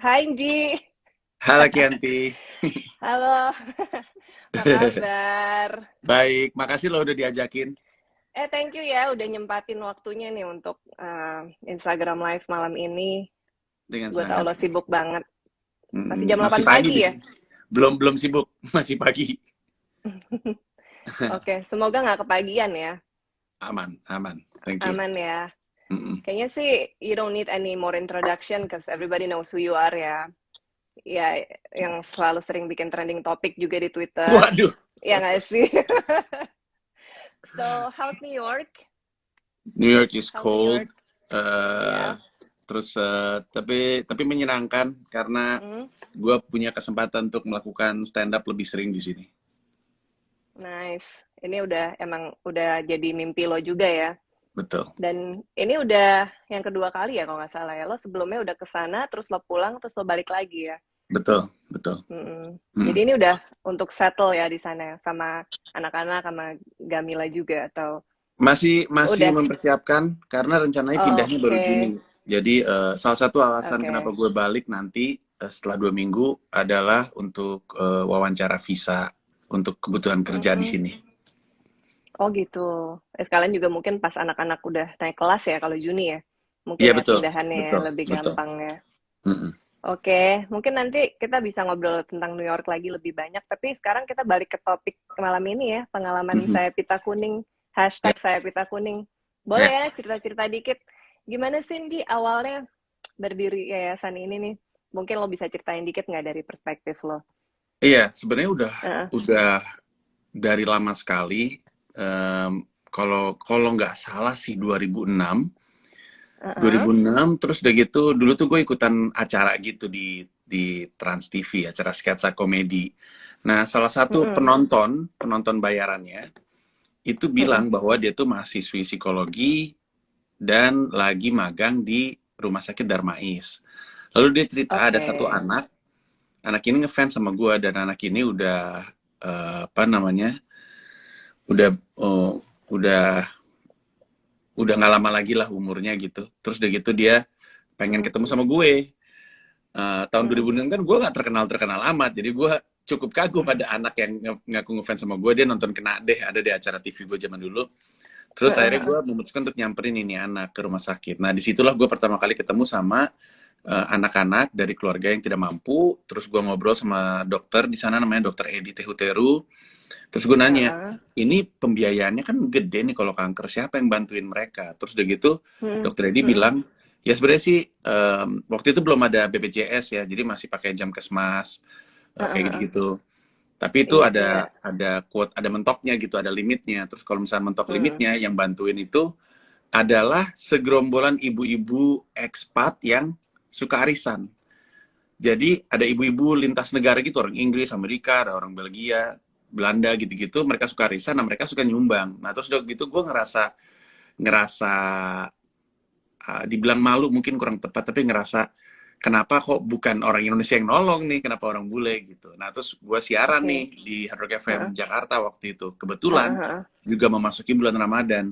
Hai Ji, Halo Kianti. halo, apa kabar? Baik, makasih lo udah diajakin Thank you ya udah nyempatin waktunya nih untuk Instagram Live malam ini. dengan Gue senang tau lo hati. sibuk banget. Masih jam Masih 8 pagi di pagi ya? sini. Belum belum sibuk, masih pagi. Oke, semoga nggak kepagian ya. Aman, aman. Thank you. Aman ya. Mm-mm. Kayaknya sih you don't need any more introduction because everybody knows who you are ya. Ya, yang selalu sering bikin trending topik juga di Twitter. Waduh, Ya nggak sih? So, how's New York? New York is How's New cold. York? eh Ya. Terus tapi menyenangkan karena Hmm. gue punya kesempatan untuk melakukan stand up lebih sering di sini. Nice. Ini emang udah jadi mimpi lo juga ya. Betul, Dan ini udah yang kedua kali ya kalau nggak salah ya. Lo sebelumnya udah ke sana, terus lo pulang, terus lo balik lagi ya. betul, betul. Mm-mm. Jadi Mm. ini udah untuk settle ya di sana sama anak-anak sama Gamila juga atau Masih masih udah? mempersiapkan karena rencananya pindahnya baru Oke, Juni. Jadi salah satu alasan kenapa oke. gue balik nanti setelah 2 minggu adalah untuk wawancara visa untuk kebutuhan kerja di Mm-mm. sini. Oh gitu. Sekalian juga mungkin pas anak-anak udah naik kelas ya kalau Juni ya. Mungkin Iya ya betul, pindahannya ya betul, lebih betul. gampang ya. Mm-mm. Oke, mungkin nanti kita bisa ngobrol tentang New York lagi lebih banyak, tapi sekarang kita balik ke topik malam ini ya, pengalaman Mhm. saya pita kuning, Ya, hashtag saya pita kuning. Boleh ya. ya cerita-cerita dikit, gimana sih Di awalnya berdiri yayasan ini nih? Mungkin lo bisa ceritain dikit nggak dari perspektif lo? Iya, sebenarnya udah Heeh, udah dari lama sekali. Kalau kalau nggak salah sih 2006. heeh, 2006 terus udah gitu dulu tuh gue ikutan acara gitu di Trans TV, acara sketsa komedi. Nah, salah satu heeh, penonton bayarannya itu heeh, bilang bahwa dia tuh mahasiswi psikologi dan lagi magang di Rumah Sakit Darmais. Lalu dia cerita ada oke, satu anak ini ngefans sama gue dan anak ini udah apa namanya? Udah eh, udah udah nggak lama lagi lah umurnya gitu. Terus udah gitu dia pengen heeh, ketemu sama gue. Tahun heeh, 2006 kan gue gak terkenal-terkenal amat, jadi gue cukup kagum ada anak yang ngaku ngefans sama gue, dia nonton Kena Deh, ada di acara TV gue zaman dulu. Terus heeh, akhirnya heeh. gue memutuskan untuk nyamperin ini anak ke rumah sakit. Nah, disitulah gue pertama kali ketemu sama anak-anak dari keluarga yang tidak mampu. Terus gue ngobrol sama dokter di sana namanya Dokter Edi Tehuteru. Terus gue nanya, Heeh, ini pembiayaannya kan gede nih kalau kanker, siapa yang bantuin mereka? Terus udah gitu, heeh, Dokter Edi heeh, bilang, ya sebenarnya sih waktu itu belum ada BPJS ya, jadi masih pakai jam kesmas heeh, kayak heeh. gitu-gitu. Tapi itu Iya, iya. ada quote, ada mentoknya gitu, ada limitnya. Terus kalau misalnya mentok Hmm. limitnya, yang bantuin itu adalah segerombolan ibu-ibu ekspat yang suka arisan. Jadi ada ibu-ibu lintas negara gitu, orang Inggris, Amerika, ada orang Belgia, Belanda gitu-gitu, mereka suka arisan, nah mereka suka nyumbang. Nah terus udah gitu gue ngerasa ngerasa dibilang malu mungkin kurang tepat, tapi ngerasa kenapa kok bukan orang Indonesia yang nolong nih, kenapa orang bule gitu. Nah terus gue siaran nih Oke. di Hard Rock FM Heeh, Jakarta waktu itu, kebetulan heeh, heeh. juga memasuki bulan Ramadan.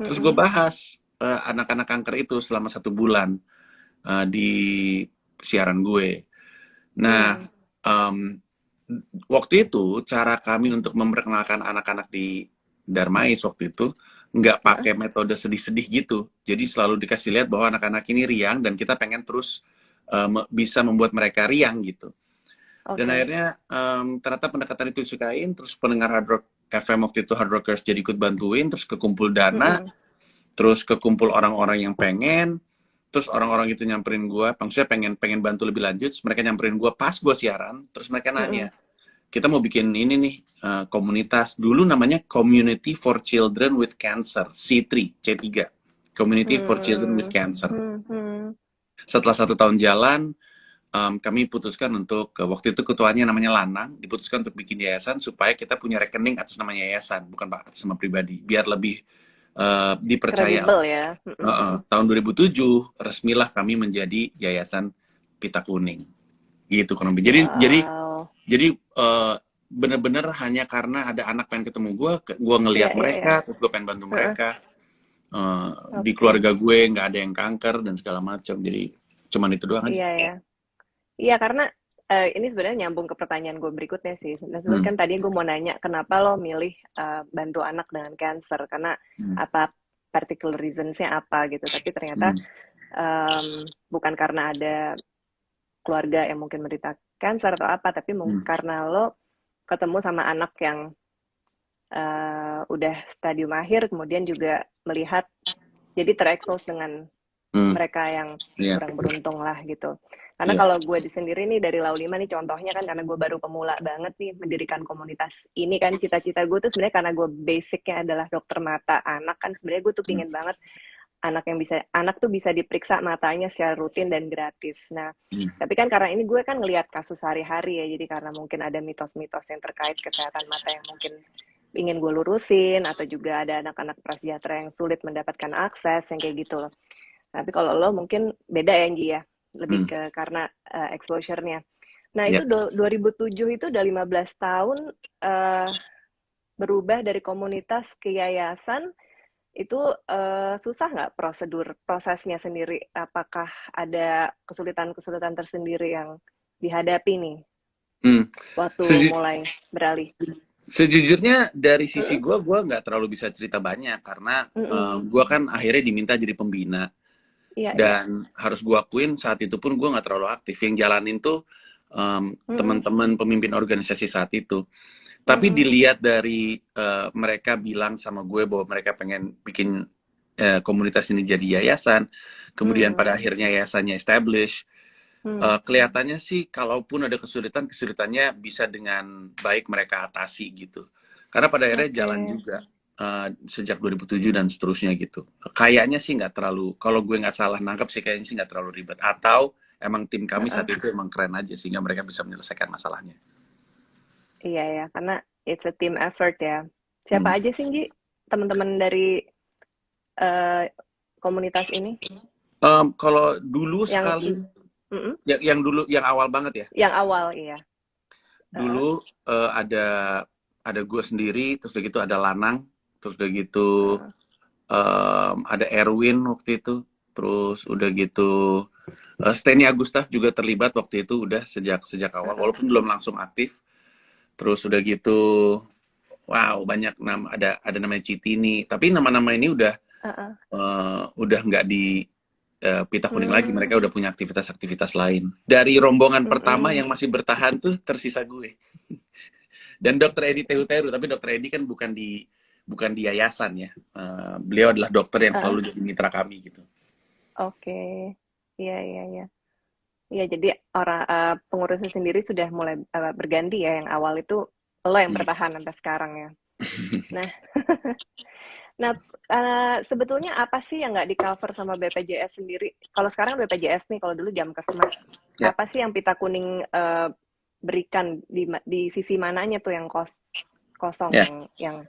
Terus gue Mm-mm. bahas anak-anak kanker itu selama 1 bulan di siaran gue. Nah, Hmm. em, waktu itu cara kami untuk memperkenalkan anak-anak di Darmais waktu itu nggak Heeh. pakai metode sedih-sedih gitu. Jadi selalu dikasih lihat bahwa anak-anak ini riang dan kita pengen terus bisa membuat mereka riang gitu. Dan Oke. akhirnya ternyata pendekatan itu disukain, terus pendengar Hard Rock FM waktu itu Hard Rockers jadi ikut bantuin, terus kekumpul dana, Mm-mm. terus kekumpul orang-orang yang pengen, terus orang-orang itu nyamperin gue, maksudnya pengen pengen bantu lebih lanjut, terus mereka nyamperin gue pas gue siaran, terus mereka Mm-mm. nanya, kita mau bikin ini nih komunitas, dulu namanya Community for Children with Cancer, C3, Community for Children with Hmm. Cancer. Hmm. Hmm. Setelah 1 tahun jalan, kami putuskan untuk waktu itu ketuanya namanya Lanang, diputuskan untuk bikin yayasan supaya kita punya rekening atas nama yayasan, bukan atas nama pribadi, biar lebih dipercaya Kredibel lah. ya. Mm-mm. Tahun 2007 resmilah kami menjadi Yayasan Pita Kuning. Gitu kurang lebih. Wow. Jadi bener-bener hanya karena ada anak pengen ketemu gue Iya, ngelihat iya, iya. mereka, terus gue pengen bantu Heeh. mereka. Di Oke. keluarga gue nggak ada yang kanker dan segala macam. Jadi cuman itu doang aja. Iya ya. Iya, karena ini sebenarnya nyambung ke pertanyaan gue berikutnya sih. Sebenarnya Hmm. kan tadi gue mau nanya kenapa lo milih bantu anak dengan cancer, karena Hmm. apa particular reasons-nya apa gitu. Tapi ternyata Hmm. bukan karena ada keluarga yang mungkin menderita cancer atau apa, tapi Hmm. karena lo ketemu sama anak yang udah stadium akhir, kemudian juga melihat jadi terekspos dengan Hmm. mereka yang Iya. kurang beruntung lah gitu. Karena Iya. kalau gue di sendiri nih dari Lau Lima nih contohnya kan karena gue baru pemula banget nih mendirikan komunitas ini kan cita-cita gue tuh sebenarnya karena gue basicnya adalah dokter mata anak kan sebenarnya gue tuh Hmm. pingin banget anak tuh bisa diperiksa matanya secara rutin dan gratis. Nah, Hmm. tapi kan karena ini gue kan ngelihat kasus sehari-hari ya, jadi karena mungkin ada mitos-mitos yang terkait kesehatan mata yang mungkin ingin gue lurusin atau juga ada anak-anak prasejahtera yang sulit mendapatkan akses yang kayak gitu loh. Tapi kalau lo mungkin beda ya Nji ya, lebih Hmm. ke karena exposure-nya. Nah Iya. itu 2007 itu udah 15 tahun uh, berubah dari komunitas ke yayasan, itu susah nggak prosesnya sendiri? Apakah ada kesulitan-kesulitan tersendiri yang dihadapi nih Hmm. waktu Seju- mulai beralih? Sejujurnya dari sisi Mm-mm, gue nggak terlalu bisa cerita banyak karena mm-mm. gue kan akhirnya diminta jadi pembina Iya, iya. dan harus gue akuin saat itu pun gue nggak terlalu aktif. Yang jalanin tuh Mm-mm, teman-teman pemimpin organisasi saat itu. Tapi mm-mm, dilihat dari mereka bilang sama gue bahwa mereka pengen bikin komunitas ini jadi yayasan, kemudian mm, pada akhirnya yayasannya establish. mm. Kelihatannya sih, kalaupun ada kesulitan, kesulitannya bisa dengan baik mereka atasi gitu. Karena pada akhirnya Oke. jalan juga sejak 2007 dan seterusnya gitu. Kayaknya sih nggak terlalu, kalau gue nggak salah nangkep sih kayaknya sih nggak terlalu ribet. Atau emang tim kami saat Heeh. itu emang keren aja sehingga mereka bisa menyelesaikan masalahnya. Iya ya, karena it's a team effort ya. Siapa Hmm. aja sih, Ji, teman-teman dari eh, komunitas ini Kalau dulu yang sekali, mm-mm, yang dulu, yang awal banget ya. yang awal iya. Heeh, Dulu ada gue sendiri, terus udah gitu ada Lanang, terus udah gitu heeh. ada Erwin waktu itu, terus udah gitu Steny Agustaf juga terlibat waktu itu udah sejak sejak awal, Heeh, walaupun belum langsung aktif. Terus udah gitu, wow banyak nama, ada namanya Citini, tapi nama-nama ini heeh. udah nggak di Pita Kuning lagi, Hmm, mereka udah punya aktivitas-aktivitas lain. Dari rombongan pertama mm-mm. yang masih bertahan tuh tersisa gue. Dan Dokter Edi Tehuteru, tapi Dokter Edi kan bukan di yayasan ya. Beliau adalah dokter yang Heeh, selalu jadi mitra kami gitu. oke. Iya, iya, iya. Iya, jadi orang pengurusnya sendiri sudah mulai berganti ya. Yang awal itu lo yang Hmm. bertahan sampai sekarang ya. Nah, nah sebetulnya apa sih yang nggak di-cover sama BPJS sendiri? Kalau sekarang BPJS nih, kalau dulu Jamkesmas, Ya, apa sih yang Pita Kuning berikan di sisi mananya tuh yang kosong ya. yang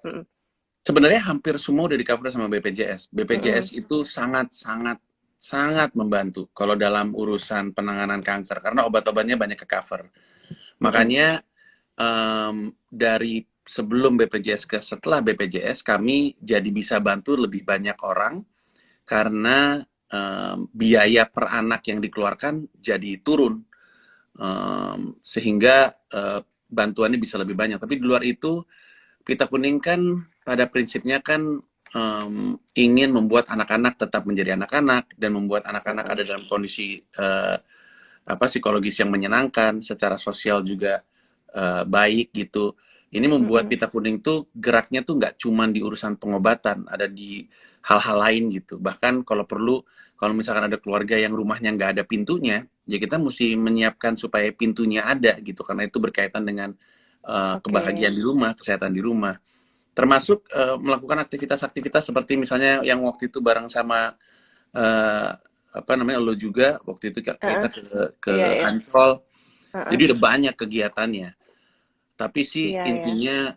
Sebenarnya hampir semua udah di-cover sama BPJS. mm-mm, BPJS itu sangat sangat sangat membantu kalau dalam urusan penanganan kanker karena obat-obatnya banyak ke-cover. mm-mm, Makanya dari sebelum BPJS ke setelah BPJS kami jadi bisa bantu lebih banyak orang karena biaya per anak yang dikeluarkan jadi turun. Sehingga bantuannya bisa lebih banyak. Tapi di luar itu, Pita Kuning kan pada prinsipnya kan ingin membuat anak-anak tetap menjadi anak-anak dan membuat anak-anak mm-mm, ada dalam kondisi psikologis yang menyenangkan, secara sosial juga baik gitu. Ini membuat mm-mm. Pita Kuning tuh geraknya tuh nggak cuma di urusan pengobatan, ada di hal-hal lain gitu. Bahkan kalau perlu, kalau misalkan ada keluarga yang rumahnya nggak ada pintunya, ya kita mesti menyiapkan supaya pintunya ada gitu, karena itu berkaitan dengan kebahagiaan Oke. di rumah, kesehatan di rumah. Termasuk melakukan aktivitas-aktivitas seperti misalnya yang waktu itu bareng sama eh, apa namanya lo juga waktu itu kita Heeh, ke iya, iya. Ancol, Heeh, jadi udah banyak kegiatannya. Tapi sih iya, iya. intinya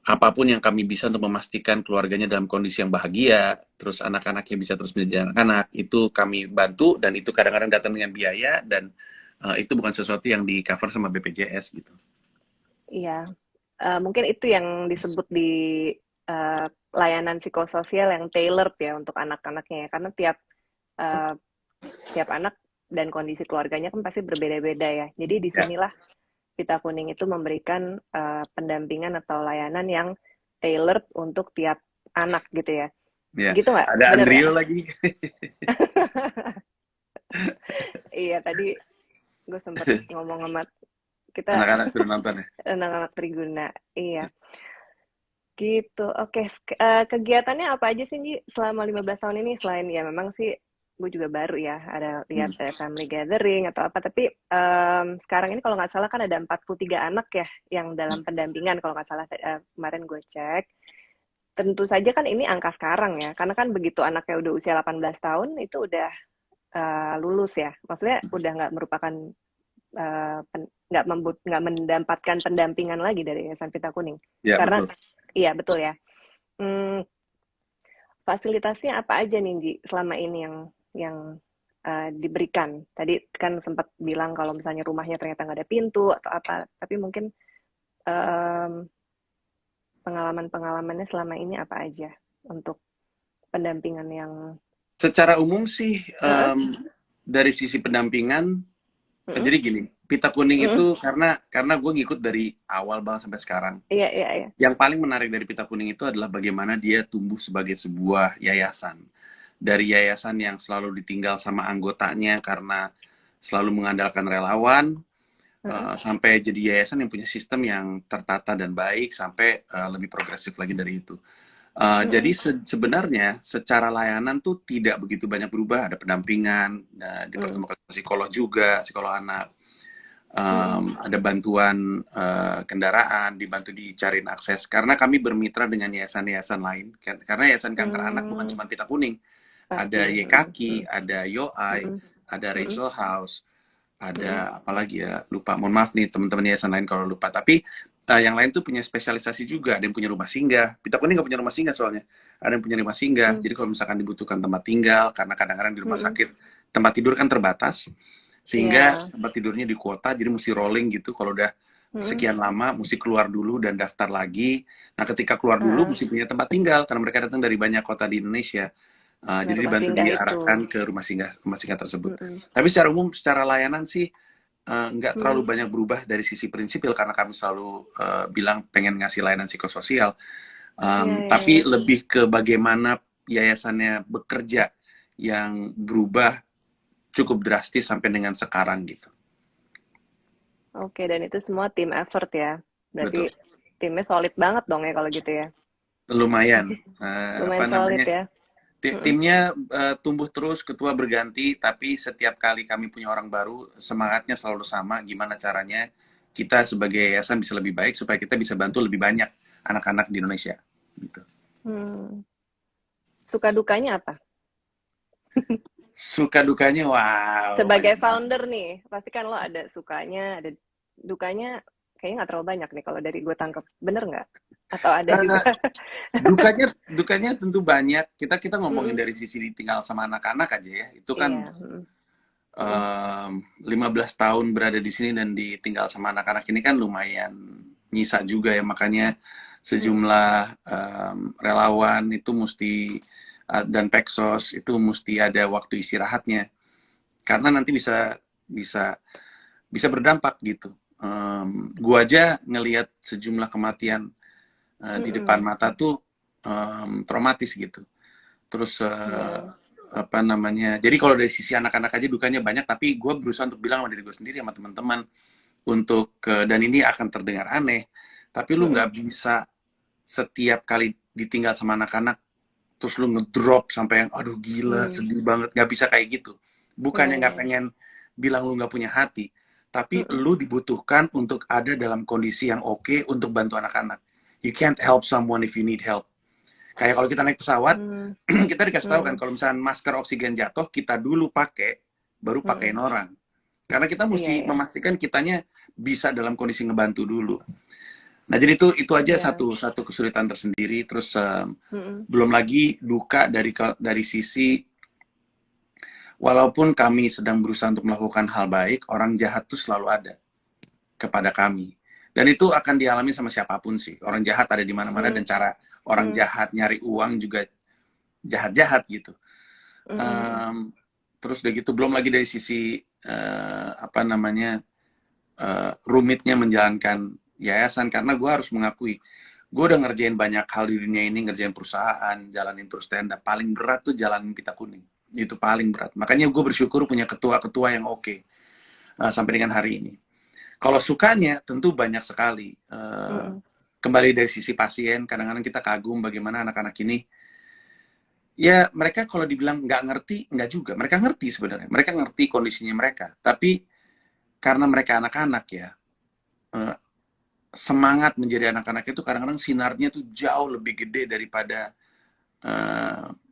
apapun yang kami bisa untuk memastikan keluarganya dalam kondisi yang bahagia, terus anak-anaknya bisa terus menjadi anak-anak, itu kami bantu dan itu kadang-kadang datang dengan biaya dan itu bukan sesuatu yang di cover sama BPJS gitu. Iya. Mungkin itu yang disebut di eh, layanan psikososial yang tailored ya untuk anak-anaknya ya. Karena tiap eh, tiap anak dan kondisi keluarganya kan pasti berbeda-beda ya. Jadi Ya, disinilah Pita Kuning itu memberikan pendampingan atau layanan yang tailored untuk tiap anak gitu ya. ya. Gitu nggak? Ada Bener nggak? Andrio lagi. Iya, tadi gue sempet ngomong sama kita Anak-anak sudah nonton ya. anak-anak Triguna. Iya, gitu. Oke, kegiatannya apa aja sih, Ji, selama 15 tahun ini? Selain ya memang sih gue juga baru ya, ada Hmm. lihat family gathering atau apa. Tapi sekarang ini kalau nggak salah kan ada 43 anak ya yang dalam pendampingan kalau nggak salah kemarin gue cek. Tentu saja kan ini angka sekarang ya, karena kan begitu anaknya udah usia 18 tahun itu udah lulus ya. Maksudnya udah nggak merupakan nggak mendapatkan pendampingan lagi dari Yayasan Pita Kuning. Ya, Karena betul. iya betul ya. Hmm, fasilitasnya apa aja nih, Ji, selama ini yang diberikan? Tadi kan sempat bilang kalau misalnya rumahnya ternyata nggak ada pintu atau apa, tapi mungkin em, pengalaman-pengalamannya selama ini apa aja untuk pendampingan yang Secara umum sih, Heeh, dari sisi pendampingan, heeh, jadi gini, Pita Kuning heeh. itu karena gue ngikut dari awal banget sampai sekarang. Iya, iya, iya. Yang paling menarik dari Pita Kuning itu adalah bagaimana dia tumbuh sebagai sebuah yayasan. Dari yayasan yang selalu ditinggal sama anggotanya karena selalu mengandalkan relawan, Heeh. sampai jadi yayasan yang punya sistem yang tertata dan baik, sampai lebih progresif lagi dari itu. Jadi Heeh. sebenarnya secara layanan tuh tidak begitu banyak berubah. Ada pendampingan, Heeh. dipertemukan psikolog juga, psikolog anak. Heeh. Ada bantuan kendaraan, dibantu dicariin akses. Karena kami bermitra dengan yayasan-yayasan lain. Karena yayasan kanker anak bukan Hmm, cuma Pita Kuning. pasti. Ada Heeh. YKKI, ada YOAI, Heeh. ada Heeh. Rachel House, Heeh. ada apa lagi ya, lupa, mohon maaf nih teman-teman yayasan lain kalau lupa, tapi yang lain tuh punya spesialisasi juga. Ada yang punya rumah singgah, Pita Kuning nggak punya rumah singgah soalnya. Ada yang punya rumah singgah, Heeh. jadi kalau misalkan dibutuhkan tempat tinggal, karena kadang-kadang di rumah Heeh. sakit tempat tidur kan terbatas, sehingga Iya. tempat tidurnya di kuota, jadi mesti rolling gitu. Kalau udah Heeh. sekian lama mesti keluar dulu dan daftar lagi. Nah, ketika keluar dulu Heeh. mesti punya tempat tinggal karena mereka datang dari banyak kota di Indonesia. Nah, Jadi rumah dibantu singgah itu. diarahkan ke rumah singgah tersebut. Heeh. Tapi secara umum, secara layanan sih nggak terlalu Heeh. banyak berubah dari sisi prinsipil karena kami selalu bilang pengen ngasih layanan psikososial. Iya, iya, Tapi iya. lebih ke bagaimana yayasannya bekerja yang berubah cukup drastis sampai dengan sekarang gitu. Oke, dan itu semua tim effort ya. Berarti Betul. timnya solid banget dong ya kalau gitu ya. Lumayan. Apa Lumayan solid namanya? ya. Heeh. Timnya tumbuh terus, ketua berganti, tapi setiap kali kami punya orang baru, semangatnya selalu sama. Gimana caranya kita sebagai yayasan bisa lebih baik supaya kita bisa bantu lebih banyak anak-anak di Indonesia. Gitu. Hmm. Suka dukanya apa? Suka dukanya, wow, banyak Sebagai banget. founder nih, pasti kan lo ada sukanya, ada dukanya. Kayaknya nggak terlalu banyak nih kalau dari gue tangkap. Bener nggak? Atau ada juga? Eh, dukanya tentu banyak. Kita ngomongin Mm-mm. dari sisi ditinggal sama anak-anak aja ya. Itu kan Iya. Mm-mm. Mm-mm. 15 tahun berada di sini dan ditinggal sama anak-anak ini kan lumayan nyisa juga ya, makanya Mm-mm. sejumlah relawan itu mesti dan Peksos itu mesti ada waktu istirahatnya karena nanti bisa bisa bisa berdampak gitu. Gua aja ngelihat sejumlah kematian di depan Mm-mm. mata tuh traumatis gitu. Terus Iya. apa namanya? Jadi kalau dari sisi anak-anak aja dukanya banyak, tapi gue berusaha untuk bilang sama diri gue sendiri sama teman-teman untuk dan ini akan terdengar aneh, tapi lu Mm-mm. nggak bisa setiap kali ditinggal sama anak-anak terus lu ngedrop sampai yang aduh gila Mm. sedih banget, nggak bisa kayak gitu. Iya, Bukannya iya, nggak iya. pengen bilang lu nggak punya hati, tapi Mm-mm. lu dibutuhkan untuk ada dalam kondisi yang oke untuk bantu anak-anak. You can't help someone if you need help. Kayak kalau kita naik pesawat, Mm. kita dikasih tahu kan Mm. kalau misalnya masker oksigen jatuh, kita dulu pakai, baru Mm-mm. pakein orang. Karena kita Iya, mesti iya. memastikan kitanya bisa dalam kondisi ngebantu dulu. Nah, jadi itu aja Iya. satu satu kesulitan tersendiri. Terus Mm-mm. belum lagi duka dari sisi walaupun kami sedang berusaha untuk melakukan hal baik, orang jahat tuh selalu ada kepada kami. Dan itu akan dialami sama siapapun sih. Orang jahat ada di mana-mana dan Mm. cara orang Mm. jahat nyari uang juga jahat-jahat gitu. Mm-mm. um, Terus udah gitu belum lagi dari sisi apa namanya rumitnya menjalankan yayasan, karena gue harus mengakui gue udah ngerjain banyak hal di dunia ini, ngerjain perusahaan, jalanin terus stand up. Paling berat tuh jalanin Pita Kuning, itu paling berat. Makanya gue bersyukur punya ketua-ketua yang oke sampai dengan hari ini. Kalau sukanya tentu banyak sekali. Kembali dari sisi pasien, kadang-kadang kita kagum bagaimana anak-anak ini. Ya mereka kalau dibilang nggak ngerti, nggak juga. Mereka ngerti sebenarnya. Mereka ngerti kondisinya mereka. Tapi karena mereka anak-anak ya, eh, semangat menjadi anak-anak itu kadang-kadang sinarnya tuh jauh lebih gede daripada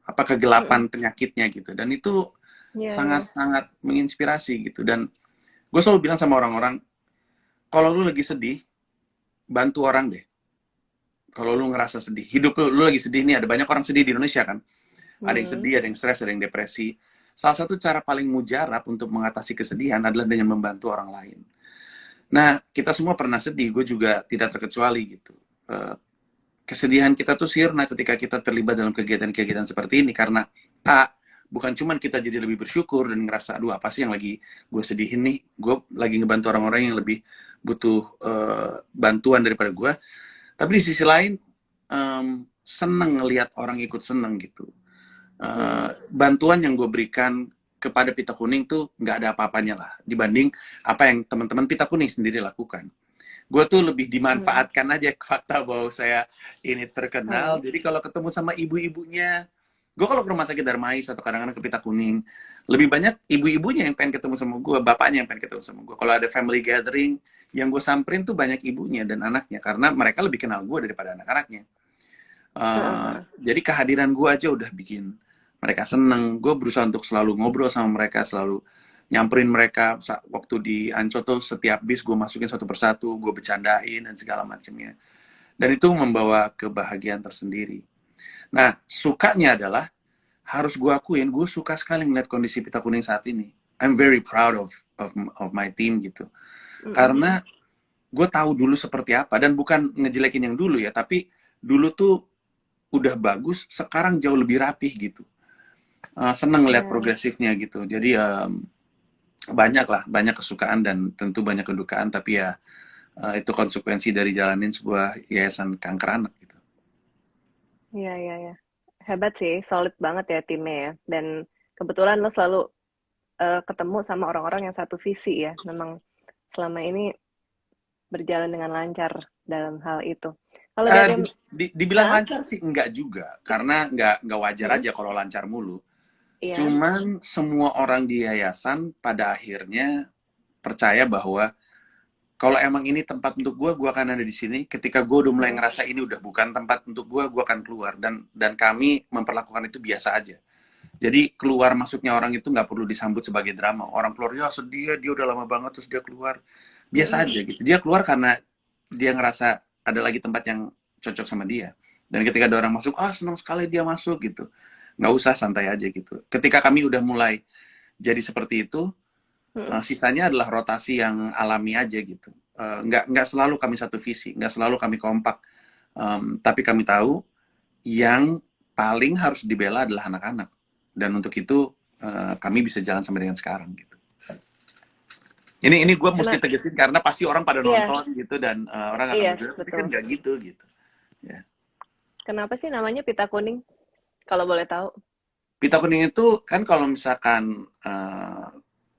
apa kegelapan penyakitnya gitu. Dan itu Iya, iya. sangat-sangat menginspirasi gitu. Dan gue selalu bilang sama orang-orang, kalau lu lagi sedih, bantu orang deh. Kalau lu ngerasa sedih, hidup lu lagi sedih nih, ada banyak orang sedih di Indonesia kan. Ada yang sedih, ada yang stres, ada yang depresi. Salah satu cara paling mujarab untuk mengatasi kesedihan adalah dengan membantu orang lain. Nah, kita semua pernah sedih, gue juga tidak terkecuali gitu. Kesedihan kita tuh sirna ketika kita terlibat dalam kegiatan-kegiatan seperti ini, karena bukan cuman kita jadi lebih bersyukur dan ngerasa, aduh apa sih yang lagi gue sedihin nih, gue lagi ngebantu orang-orang yang lebih butuh bantuan daripada gue, tapi di sisi lain seneng ngelihat orang ikut seneng gitu. Bantuan yang gue berikan kepada Pita Kuning tuh nggak ada apa-apanya lah dibanding apa yang teman-teman Pita Kuning sendiri lakukan. Gue tuh lebih dimanfaatkan aja fakta bahwa saya ini terkenal. Jadi kalau ketemu sama ibu-ibunya, gue kalau ke rumah sakit Darmais atau kadang-kadang ke Pita Kuning, lebih banyak ibu-ibunya yang pengen ketemu sama gue, bapaknya yang pengen ketemu sama gue. Kalau ada family gathering, yang gue samperin tuh banyak ibunya dan anaknya, karena mereka lebih kenal gue daripada anak-anaknya. Jadi kehadiran gue aja udah bikin mereka seneng. Gue berusaha untuk selalu ngobrol sama mereka, selalu nyamperin mereka. Waktu di Ancol tuh setiap bis gue masukin satu persatu, gue bercandain dan segala macamnya. Dan itu membawa kebahagiaan tersendiri. Nah, sukanya adalah, harus gue akuin, gue suka sekali melihat kondisi Pita Kuning saat ini. I'm very proud of my team gitu. Karena gue tahu dulu seperti apa, dan bukan ngejelekin yang dulu ya, tapi dulu tuh udah bagus, sekarang jauh lebih rapih gitu. Seneng ngeliat progresifnya gitu. Jadi banyak kesukaan dan tentu banyak kedukaan, tapi ya itu konsekuensi dari jalanin sebuah yayasan kanker anak gitu. Iya, iya, iya. Hebat sih, solid banget ya timnya ya. Dan kebetulan lo selalu ketemu sama orang-orang yang satu visi ya. Memang selama ini berjalan dengan lancar dalam hal itu. Kalau dari Dibilang lancar sih enggak juga, karena enggak wajar aja kalau lancar mulu. Iya. Cuman semua orang di yayasan pada akhirnya percaya bahwa kalau emang ini tempat untuk gue akan ada di sini. Ketika gue udah mulai ngerasa ini udah bukan tempat untuk gue akan keluar. Dan kami memperlakukan itu biasa aja. Jadi keluar masuknya orang itu nggak perlu disambut sebagai drama. Orang keluar, ya sedih, dia udah lama banget terus dia keluar. Biasa aja gitu. Dia keluar karena dia ngerasa ada lagi tempat yang cocok sama dia. Dan ketika ada orang masuk, senang sekali dia masuk gitu. Nggak usah, santai aja gitu. Ketika kami udah mulai jadi seperti itu, sisanya adalah rotasi yang alami aja gitu. Nggak selalu kami satu visi, nggak selalu kami kompak. Tapi kami tahu yang paling harus dibela adalah anak-anak. Dan untuk itu kami bisa jalan sampai dengan sekarang gitu. Ini gue mesti tegesin karena pasti orang pada nonton gitu, dan orang akan bilang, tapi kan nggak gitu. Ya. Kenapa sih namanya Pita Kuning? Kalau boleh tahu. Pita Kuning itu kan kalau misalkan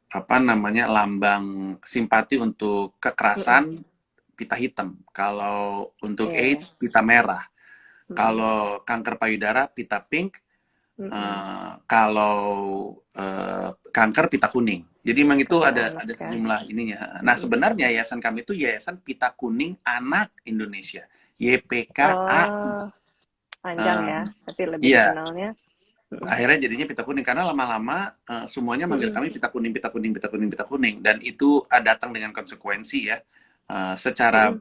apa namanya, lambang simpati untuk kekerasan, pita hitam. Kalau untuk AIDS, pita merah. Kalau kanker payudara, pita pink. Kalau kanker, pita kuning. Jadi memang itu ada sejumlah ininya. Nah, sebenarnya yayasan kami itu Yayasan Pita Kuning Anak Indonesia. YPKAI. Panjang ya, tapi lebih kenalnya. Akhirnya jadinya Pita Kuning, karena lama-lama semuanya manggil kami Pita Kuning, Pita Kuning, Pita Kuning, Pita Kuning. Dan itu datang dengan konsekuensi ya. Secara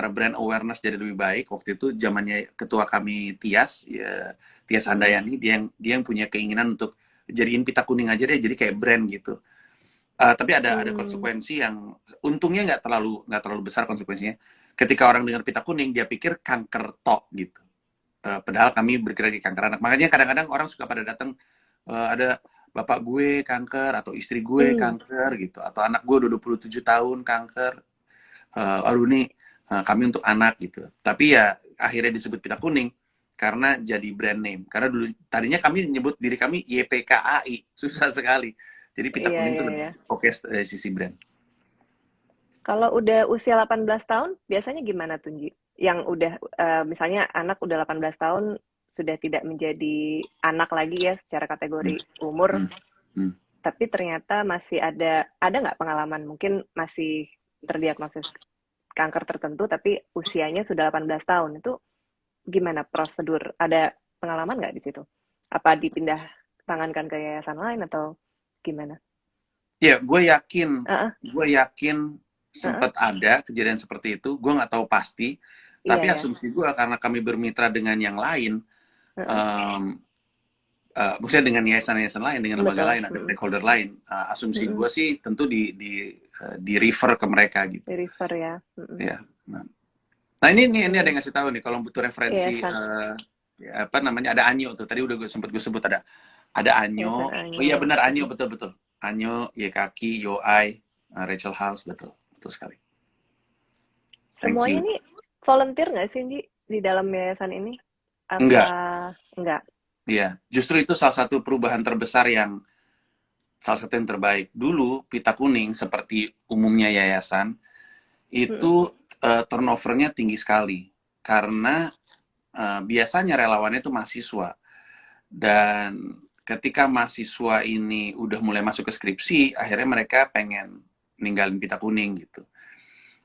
brand awareness jadi lebih baik. Waktu itu zamannya ketua kami Tias, ya, Tias Handayani, dia yang punya keinginan untuk jadiin Pita Kuning aja deh, jadi kayak brand gitu. Tapi ada konsekuensi yang untungnya nggak terlalu besar konsekuensinya. Ketika orang dengar Pita Kuning, dia pikir kanker tok gitu. Padahal kami bergerak di kanker anak. Makanya kadang-kadang orang suka pada datang, ada bapak gue kanker, atau istri gue kanker gitu, atau anak gue udah 27 tahun kanker. Aduh nih, kami untuk anak gitu. Tapi ya akhirnya disebut pita kuning karena jadi brand name. Karena dulu tadinya kami nyebut diri kami YPKAI, susah sekali. Jadi pita Iya, kuning iya, itu iya. lebih oke dari sisi brand. Kalau udah usia 18 tahun, biasanya gimana tuh, Ji? Yang udah, misalnya anak udah 18 tahun, sudah tidak menjadi anak lagi ya secara Hmm. kategori umur, Hmm. Hmm. tapi ternyata masih ada nggak pengalaman, mungkin masih terdiagnosis kanker tertentu, tapi usianya sudah 18 tahun, itu gimana prosedur? Ada pengalaman nggak di situ? Apa dipindah tangankan ke yayasan lain atau gimana? Ya, Heeh, gue yakin heeh, sempat ada kejadian seperti itu. Gue nggak tahu pasti, iya tapi ya, asumsi gue karena kami bermitra dengan yang lain, heeh, um, maksudnya dengan yayasan-yayasan lain, dengan lembaga betul, lain, ada stakeholder lain. Asumsi mhm, gue sih tentu di refer ke mereka gitu. di River ya, mhm. Ya. Nah, nah ini ada Oke, yang ngasih tahu nih kalau butuh referensi, yayasan ya, apa namanya, ada Anyo tuh. Tadi udah gue sebut ada yayasan Anyo. Oh Anyo, iya benar, Anyo, mhm. betul betul. Anyo, YKaki, Yoai, Rachel House, betul betul sekali. Thank Semuanya you. nih volunteer nggak sih, Ji, di dalam yayasan ini? Apa Enggak, enggak? iya. Justru itu salah satu perubahan terbesar yang salah satu yang terbaik. Dulu Pita Kuning seperti umumnya yayasan Mhm, itu turnovernya tinggi sekali karena biasanya relawannya itu mahasiswa, dan ketika mahasiswa ini udah mulai masuk ke skripsi, akhirnya mereka pengen ninggalin Pita Kuning gitu.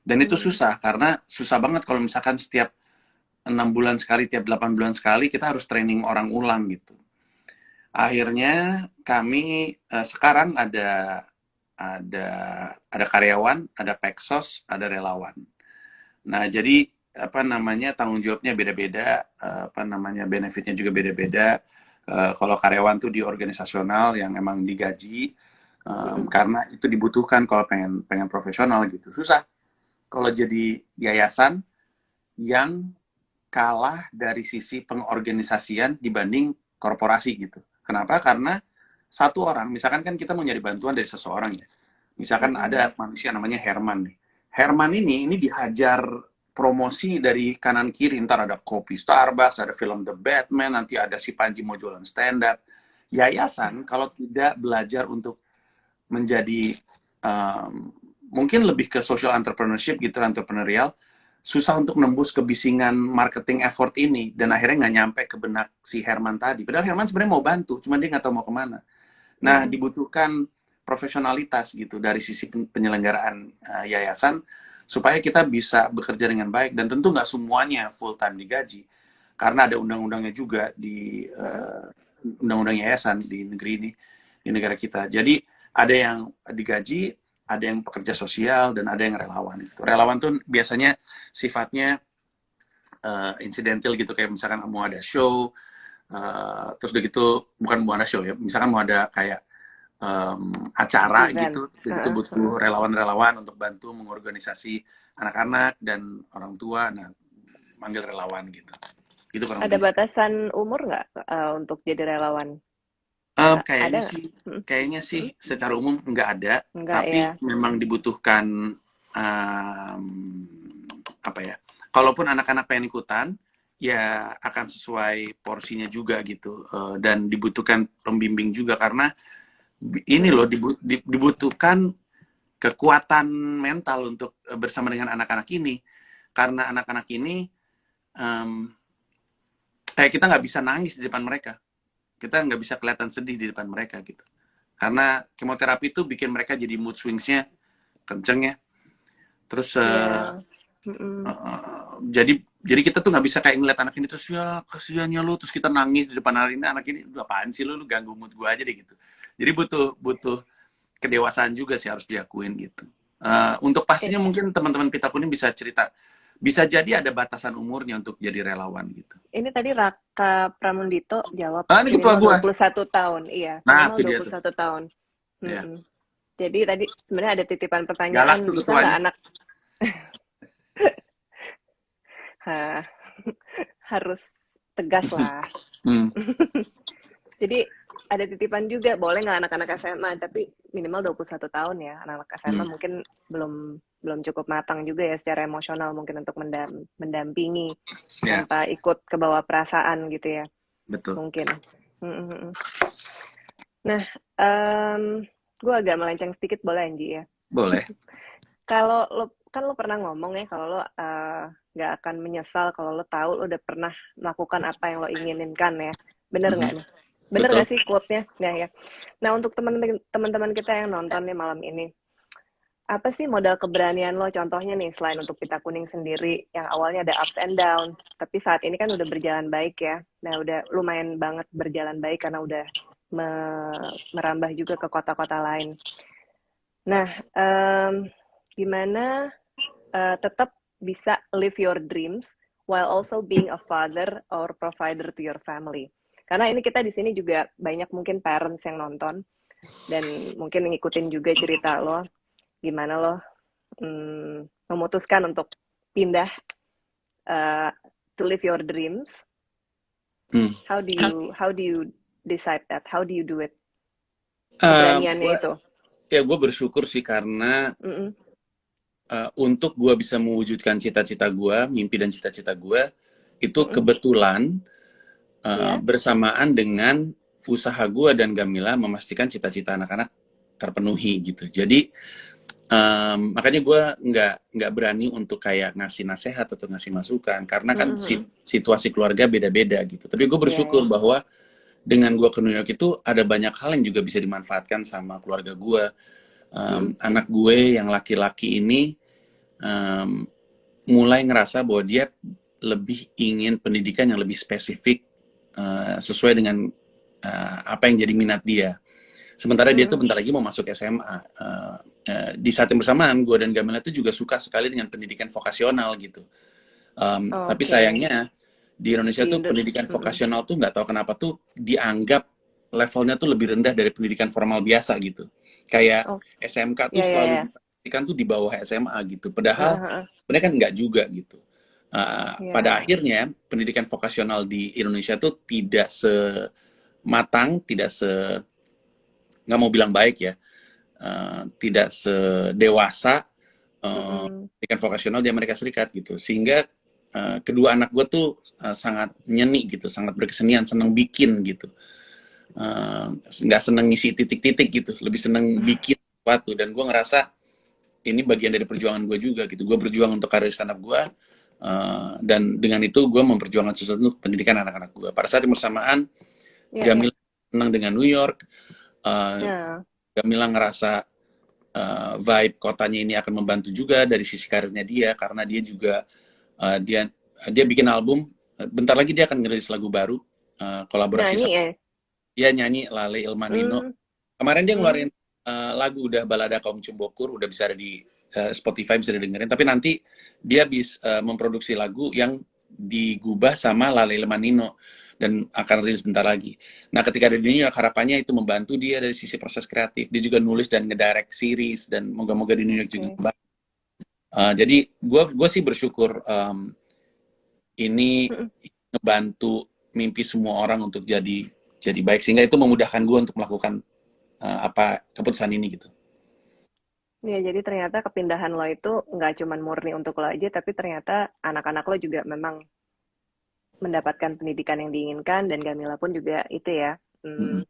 Dan itu mmm, susah karena susah banget kalau misalkan setiap 6 bulan sekali, tiap 8 bulan sekali kita harus training orang ulang gitu. Akhirnya kami sekarang ada ada karyawan, ada peksos, ada relawan. Nah, jadi apa namanya, tanggung jawabnya beda-beda, apa namanya, benefitnya juga beda-beda. Kalau karyawan tuh di organisasional yang emang digaji, mhm. karena itu dibutuhkan kalau pengen pengen profesional gitu. Susah kalau jadi yayasan yang kalah dari sisi pengorganisasian dibanding korporasi gitu. Kenapa? Karena satu orang, misalkan kan kita mau nyari bantuan dari seseorang ya. Misalkan Mhm. ada manusia namanya Herman nih. Herman ini dihajar promosi dari kanan kiri. Ntar ada kopi Starbucks, ada film The Batman, nanti ada si Panji mau jualan stand up. Yayasan kalau tidak belajar untuk menjadi um, mungkin lebih ke social entrepreneurship gitu, entrepreneurial, susah untuk nembus kebisingan marketing effort ini, dan akhirnya nggak nyampe ke benak si Herman tadi. Padahal Herman sebenarnya mau bantu, cuma dia nggak tahu mau kemana. Nah, Mhm. dibutuhkan profesionalitas gitu dari sisi penyelenggaraan yayasan supaya kita bisa bekerja dengan baik, dan tentu nggak semuanya full time digaji karena ada undang-undangnya juga di Heeh. undang-undang yayasan di negeri ini, di negara kita. Jadi ada yang digaji, ada yang pekerja sosial, dan ada yang relawan. Relawan tuh biasanya sifatnya incidental gitu, kayak misalkan mau ada show, terus udah gitu, bukan mau ada show ya, misalkan mau ada kayak acara Event. gitu, itu Heeh, heeh. butuh relawan-relawan untuk bantu mengorganisasi anak-anak dan orang tua. Nah, manggil relawan gitu. Itu kurang Ada lebih. batasan umur nggak, untuk jadi relawan? Nggak ada Kayaknya nggak? sih, Mhm, kayaknya sih mhm. secara umum nggak ada, Enggak tapi ya? memang dibutuhkan um, apa ya? Kalaupun anak-anak pengen ikutan, ya akan sesuai porsinya juga gitu, dan dibutuhkan pembimbing juga karena ini Mhm. loh dibutuhkan kekuatan mental untuk bersama dengan anak-anak ini, karena anak-anak ini um, kayak kita nggak bisa nangis di depan mereka, kita nggak bisa kelihatan sedih di depan mereka gitu, karena kemoterapi itu bikin mereka jadi mood swingsnya kenceng ya, terus Iya. Mhm. jadi kita tuh nggak bisa kayak ngeliat anak ini terus ya kasihannya lu, terus kita nangis di depan anak ini, lu apaan sih, lu ganggu mood gue aja deh gitu. Jadi butuh butuh kedewasaan juga sih, harus diakuin gitu. Untuk Eh, pastinya mungkin teman-teman Pita Kuning bisa cerita, bisa jadi ada batasan umurnya untuk jadi relawan gitu. ini tadi Raka Pramundito jawab Ah, ini ketua minimal gua. 21 tahun. Iya, Nah, minimal itu dua dia puluh tuh. satu tahun. Ya. Mhm. Jadi tadi sebenarnya ada titipan Galak pertanyaan, tuh bisa nggak ketuanya. anak ha, harus tegas lah. Hmm. Jadi ada titipan juga, boleh nggak anak-anak SMA, tapi minimal 21 tahun ya. Anak-anak SMA Hmm. mungkin belum belum cukup matang juga ya secara emosional mungkin untuk mendampingi Ya, tanpa ikut ke bawah perasaan gitu ya, betul. mungkin. Mm-mm. Nah, gue agak melenceng sedikit boleh Anji ya. Boleh. Kalau lo kan lo pernah ngomong ya kalau lo nggak akan menyesal kalau lo tahu lo udah pernah melakukan apa yang lo inginkan ya. Bener Mhm. nggak nih? Bener Betul. nggak sih quote-nya? Ya ya. Nah untuk teman-teman kita yang nonton nih malam ini, apa sih modal keberanian lo? Contohnya nih selain untuk Pita Kuning sendiri yang awalnya ada ups and downs, tapi saat ini kan udah berjalan baik ya. Nah udah lumayan banget berjalan baik karena udah merambah juga ke kota-kota lain. Nah, gimana tetap bisa live your dreams while also being a father or provider to your family. Karena ini kita di sini juga banyak mungkin parents yang nonton dan mungkin ngikutin juga cerita lo, gimana lo memutuskan untuk pindah uh, to live your dreams. Hmm. How do you decide that? How do you do it? Keberaniannya Gua itu. ya gue bersyukur sih karena Mm-mm. untuk gue bisa mewujudkan cita-cita gue, mimpi dan cita-cita gue itu Mm-mm. kebetulan Ya. bersamaan dengan usaha gue dan Gamila memastikan cita-cita anak-anak terpenuhi gitu. Jadi makanya gue nggak berani untuk kayak ngasih nasihat atau ngasih masukan karena kan Mm-mm. situasi keluarga beda-beda gitu. Tapi gue Ya bersyukur ya. bahwa dengan gue ke New York itu ada banyak hal yang juga bisa dimanfaatkan sama keluarga gue. Mm-mm. Anak gue yang laki-laki ini um, mulai ngerasa bahwa dia lebih ingin pendidikan yang lebih spesifik sesuai dengan apa yang jadi minat dia. Sementara dia tuh Mm-mm. bentar lagi mau masuk SMA. Di saat yang bersamaan, gue dan Gamila tuh juga suka sekali dengan pendidikan vokasional gitu. Tapi Oke. sayangnya di Indonesia Di tuh Indo. pendidikan Mm-mm. vokasional tuh nggak tahu kenapa tuh dianggap levelnya tuh lebih rendah dari pendidikan formal biasa gitu. Kayak Oh, SMK tuh ya ya selalu ya. dipastikan tuh di bawah SMA gitu. Padahal Heeh, heeh. sebenarnya kan nggak juga gitu. Pada Ya. akhirnya pendidikan vokasional di Indonesia tuh tidak sematang, tidak nggak mau bilang baik ya, tidak sedewasa Mm-mm. pendidikan vokasional di Amerika Serikat gitu. Sehingga kedua anak gue tuh sangat nyeni gitu, sangat berkesenian, seneng bikin gitu. Nggak seneng ngisi titik-titik gitu, lebih seneng bikin sesuatu. Dan gue ngerasa ini bagian dari perjuangan gue juga gitu. Gue berjuang untuk karir stand up gue, dan dengan itu gue memperjuangkan sesuatu untuk pendidikan anak-anak gue. Pada saat yang bersamaan, Ya ya. Gamila senang dengan New York. Uh, Ya. Gamila ngerasa vibe kotanya ini akan membantu juga dari sisi karirnya dia karena dia juga dia dia bikin album. Bentar lagi dia akan ngerilis lagu baru, kolaborasi Nyanyi sama ya. dia, nyanyi Lale Ilmanino. Hmm. Kemarin dia Hmm. ngeluarin lagu udah Balada Kaum Cembokur, udah bisa ada di Spotify, bisa didengerin. Tapi nanti dia bisa memproduksi lagu yang digubah sama Lale Ilmanino dan akan rilis bentar lagi. Nah, ketika ada di New York, harapannya itu membantu dia dari sisi proses kreatif. Dia juga nulis dan ngedirect series dan moga-moga di New York juga. Oke. Jadi gue sih bersyukur ini Mm-mm. ngebantu mimpi semua orang untuk jadi baik sehingga itu memudahkan gue untuk melakukan apa keputusan ini gitu. Ya, jadi ternyata kepindahan lo itu nggak cuman murni untuk lo aja, tapi ternyata anak-anak lo juga memang mendapatkan pendidikan yang diinginkan dan Gamila pun juga itu ya. Mm-mm.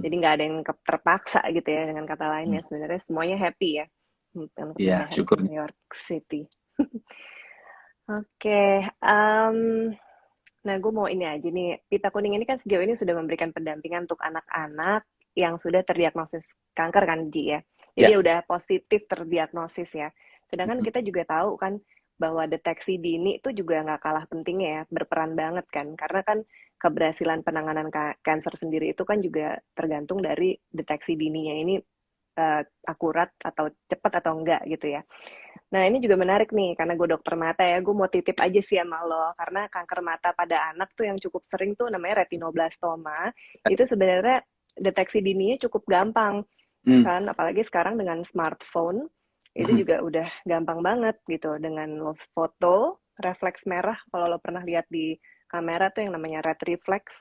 Jadi nggak ada yang terpaksa gitu ya dengan kata lain Mm. ya. Sebenarnya semuanya happy ya untuk Iya, pindahan ke syukur. New York City. Oke, nah gue mau ini aja nih. Pita Kuning ini kan sejauh ini sudah memberikan pendampingan untuk anak-anak yang sudah terdiagnosis kanker kan, Ji ya. Jadi Ya. udah positif terdiagnosis ya. Sedangkan Mm-mm. kita juga tahu kan bahwa deteksi dini itu juga nggak kalah pentingnya ya, berperan banget kan. Karena kan keberhasilan penanganan kanker sendiri itu kan juga tergantung dari deteksi dininya ini akurat atau cepat atau enggak gitu ya. Nah, ini juga menarik nih, karena gue dokter mata ya, gue mau titip aja sih sama lo, karena kanker mata pada anak tuh yang cukup sering tuh namanya retinoblastoma, itu sebenarnya deteksi dininya cukup gampang, Mm. kan, apalagi sekarang dengan smartphone, itu Mm. juga udah gampang banget gitu, dengan lo foto, refleks merah, kalau lo pernah lihat di kamera tuh yang namanya red reflex,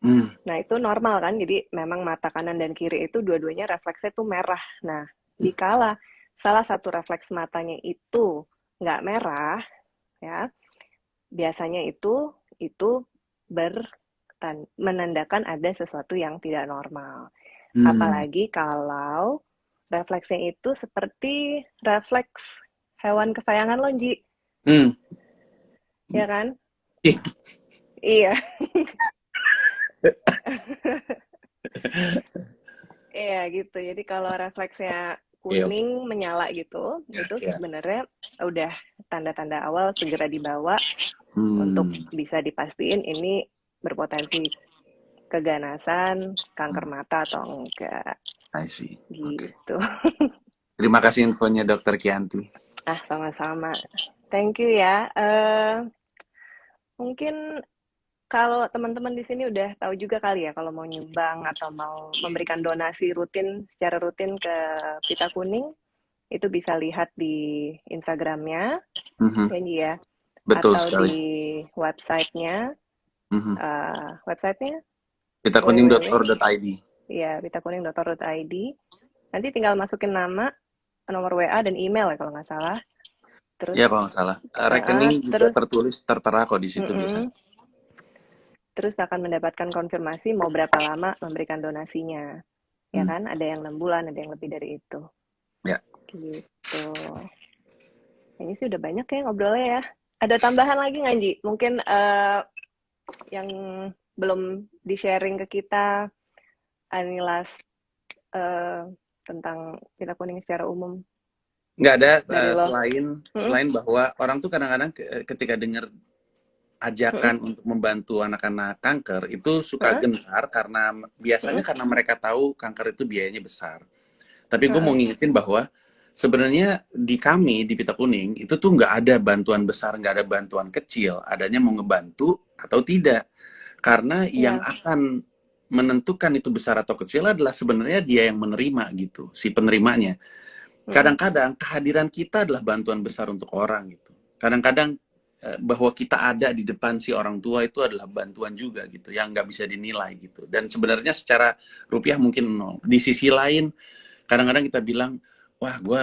Hmm. Nah, itu normal kan, jadi memang mata kanan dan kiri itu dua-duanya refleksnya tuh merah. Nah, dikala salah satu refleks matanya itu nggak merah, ya, biasanya itu menandakan ada sesuatu yang tidak normal. Hmm. Apalagi kalau refleksnya itu seperti refleks hewan kesayangan lo, Ji, Hmm. ya kan? Ih, Iya, iya gitu. Jadi kalau refleksnya oke, oke. kuning menyala gitu, Ya, itu ya. sebenarnya udah tanda-tanda awal segera dibawa untuk Hmm. bisa dipastiin ini berpotensi keganasan, kanker mata atau enggak I see. Oke. gitu. Terima kasih infonya Dokter Kianti. Ah, sama-sama. Thank you ya. Mungkin kalau teman-teman di sini udah tahu juga kali ya kalau mau nyumbang atau mau memberikan donasi rutin secara rutin ke Pita Kuning, itu bisa lihat di Instagramnya, Mhm. ya Nji ya, Betul atau sekali. di websitenya, Mhm. websitenya www, Pitakuning.or.id. ya pitakuning.or.id. Nanti tinggal masukin nama, nomor WA dan email ya kalau nggak salah. Terus, Ya kalau nggak salah. Rekening juga terus, tertulis tertera kok di situ biasanya. mm-mm, terus akan mendapatkan konfirmasi mau berapa lama memberikan donasinya. Ya Hmm. kan, ada yang 6 bulan, ada yang lebih dari itu. Ya. Gitu. Ini sih udah banyak ya ngobrolnya ya. Ada tambahan lagi nggak, Ji? Mungkin yang belum di-sharing ke kita, Anilas, eh, tentang Pita Kuning secara umum Nggak ada dari lo. selain Mm-mm. selain bahwa orang tuh kadang-kadang ketika dengar Mm-mm. ajakan untuk membantu anak-anak kanker itu suka Uh-uh. gentar karena biasanya Mm-mm. karena mereka tahu kanker itu biayanya besar. Tapi gue mau Uh-uh. ngingetin bahwa sebenarnya di kami di Pita Kuning itu tuh nggak ada bantuan besar, nggak ada bantuan kecil, adanya mau ngebantu atau tidak. Karena yang Ya. akan menentukan itu besar atau kecil adalah sebenarnya dia yang menerima gitu, si penerimanya. Mm-mm. Kadang-kadang kehadiran kita adalah bantuan besar untuk orang gitu. Kadang-kadang bahwa kita ada di depan si orang tua itu adalah bantuan juga gitu, yang nggak bisa dinilai gitu. Dan sebenarnya secara rupiah mungkin nol. Di sisi lain, kadang-kadang kita bilang, wah gue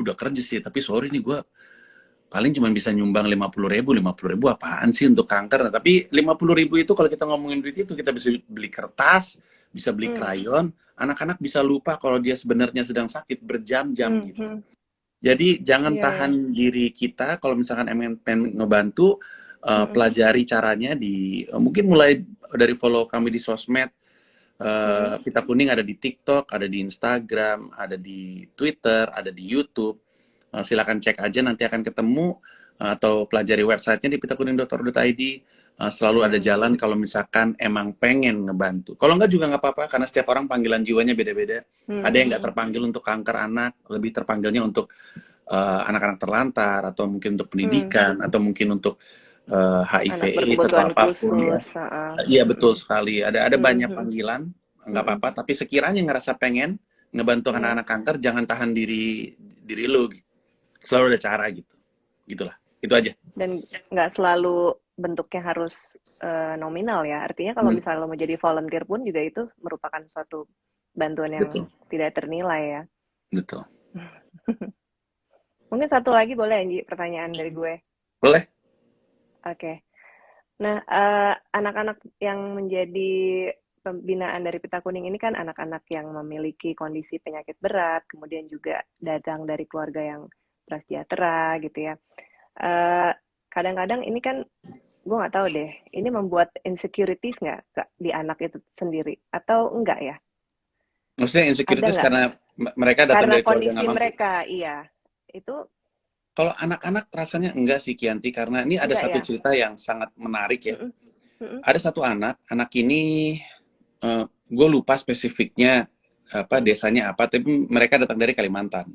udah kerja sih, tapi sorry nih gue paling cuma bisa nyumbang 50.000, 50.000 apaan sih untuk kanker. Nah, tapi 50.000 itu kalau kita ngomongin duit itu kita bisa beli kertas, bisa beli Mm. krayon, anak-anak bisa lupa kalau dia sebenarnya sedang sakit berjam-jam gitu. Mhm. Jadi jangan Iya ya. tahan diri kita kalau misalkan emang pengen ngebantu, Mm-mm. pelajari caranya di mungkin mulai dari follow kami di sosmed. Mm-mm. Pita Kuning ada di TikTok, ada di Instagram, ada di Twitter, ada di YouTube. Silakan cek aja nanti akan ketemu, atau pelajari websitenya di pitakuning.or.id. Selalu ada Mm. jalan kalau misalkan emang pengen ngebantu. Kalau enggak juga nggak apa-apa karena setiap orang panggilan jiwanya beda-beda. Ada yang nggak Mhm. terpanggil untuk kanker anak, lebih terpanggilnya untuk anak-anak terlantar atau mungkin untuk Mm. pendidikan atau mungkin untuk Anak HIV/AIDS atau berkebutuhan apapun ya. khusus. Iya betul Mm-mm. sekali. Ada banyak Mhm. panggilan, nggak Mm-mm. apa-apa. Tapi sekiranya ngerasa pengen ngebantu Iya. anak-anak kanker, jangan tahan diri diri lu. Selalu ada cara gitu. Gitulah. Itu aja. Dan nggak selalu bentuknya harus nominal ya. Artinya kalau Hmm, misalnya lo mau jadi volunteer pun juga itu merupakan suatu bantuan yang betul, tidak ternilai ya. betul. Mungkin satu lagi boleh Anji, pertanyaan dari gue. Boleh? Oke. Nah, anak-anak yang menjadi pembinaan dari Pita Kuning ini kan anak-anak yang memiliki kondisi penyakit berat, kemudian juga datang dari keluarga yang prasejahtera gitu ya. Eh, Kadang-kadang ini kan gue nggak tahu deh, ini membuat insecurities nggak Kak, di anak itu sendiri atau enggak ya? Maksudnya Ada insecurities nggak? karena mereka datang Karena dari keluarga kondisi nggak mampu. mereka, iya. Itu Kalau anak-anak rasanya enggak sih Kianti, karena ini ada enggak satu ya? cerita yang sangat menarik ya. Mm-mm, mm-mm, Ada satu anak ini gue lupa spesifiknya apa mm-mm, desanya apa, tapi mereka datang dari Kalimantan.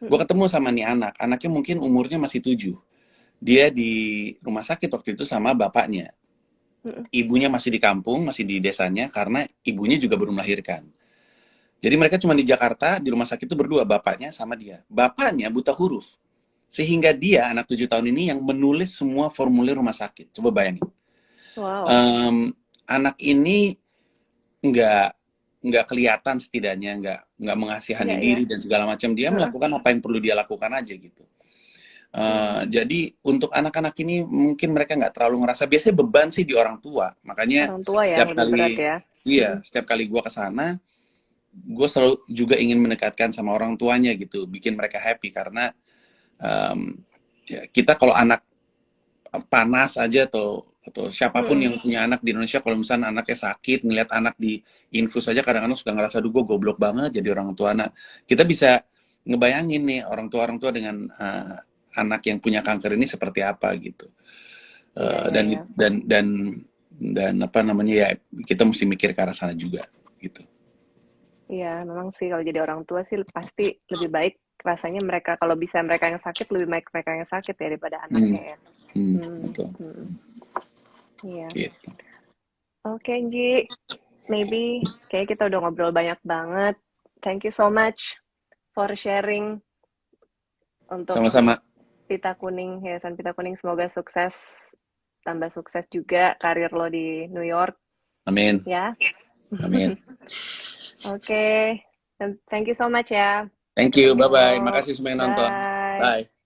Gue mm-mm, ketemu sama nih anak, anaknya mungkin umurnya masih 7. Dia di rumah sakit waktu itu sama bapaknya. mm-mm. Ibunya masih di kampung, masih di desanya, karena ibunya juga belum melahirkan. Jadi mereka cuma di Jakarta, di rumah sakit itu berdua, bapaknya sama dia. Bapaknya buta huruf. Sehingga dia, anak 7 tahun ini, yang menulis semua formulir rumah sakit. Coba bayangin. Wow. Em, anak ini nggak nggak kelihatan, setidaknya nggak Iya, mengasihani iya. diri dan segala macam, dia Heeh. melakukan apa yang perlu dia lakukan aja gitu. Jadi untuk anak-anak ini mungkin mereka nggak terlalu ngerasa, biasanya beban sih di orang tua, makanya Orang tua ya setiap lebih berat kali ya. iya setiap kali gue ke sana, gue selalu juga ingin mendekatkan sama orang tuanya gitu, bikin mereka happy karena em, ya, kita kalau anak panas aja atau siapapun Mm-mm. yang punya anak di Indonesia, kalau misalnya anaknya sakit, ngeliat anak di infus aja kadang-kadang suka ngerasa, duh gue goblok banget jadi orang tua anak. Kita bisa ngebayangin nih orang tua dengan anak yang punya kanker ini seperti apa gitu. Iya, Eh, iya, dan iya. dan dan dan apa namanya ya, kita mesti mikir ke arah sana juga gitu. Iya, memang sih kalau jadi orang tua sih pasti lebih baik rasanya mereka kalau bisa mereka yang sakit lebih baik mereka yang sakit ya daripada Hmm, anaknya ya. Hmm, betul. hmm. Iya. Gitu. Oke, Ji. Maybe kayak kita udah ngobrol banyak banget. Thank you so much for sharing untuk Sama-sama. Pita Kuning, Yayasan Pita Kuning. Semoga sukses, tambah sukses juga karir lo di New York, Amin. ya. Amin. Oke, thank you so much ya. Thank Sampai you. ketemu. Bye-bye. Makasih semua yang nonton. Bye. Bye.